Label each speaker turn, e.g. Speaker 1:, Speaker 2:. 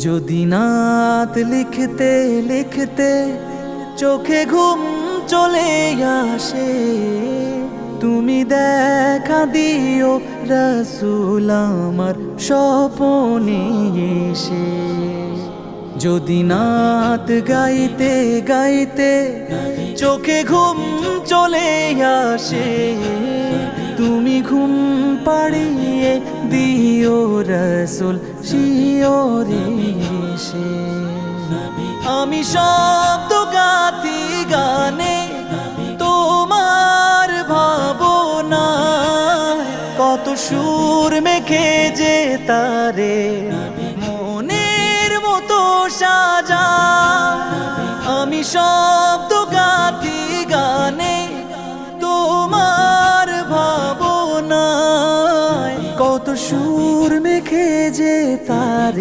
Speaker 1: যদি নাত লিখতে লিখতে চোখে ঘুম চলে আসে, তুমি দেখা দিও রাসূল আমার স্বপনে এসে। যদি নাত গাইতে গাইতে চোখে ঘুম চলে আসে, তুমি ঘুম পাড়িয়ে দিও রাসূল শিয়রে এসে। আমি শব্দ গাথি গানে তোমার ভাবনা, কত সুর মেখে যে তারে মনের মতো সাজা। আমি শব্দ গাথি গানে তোমার ভাবনা, কত সুর মেখে যে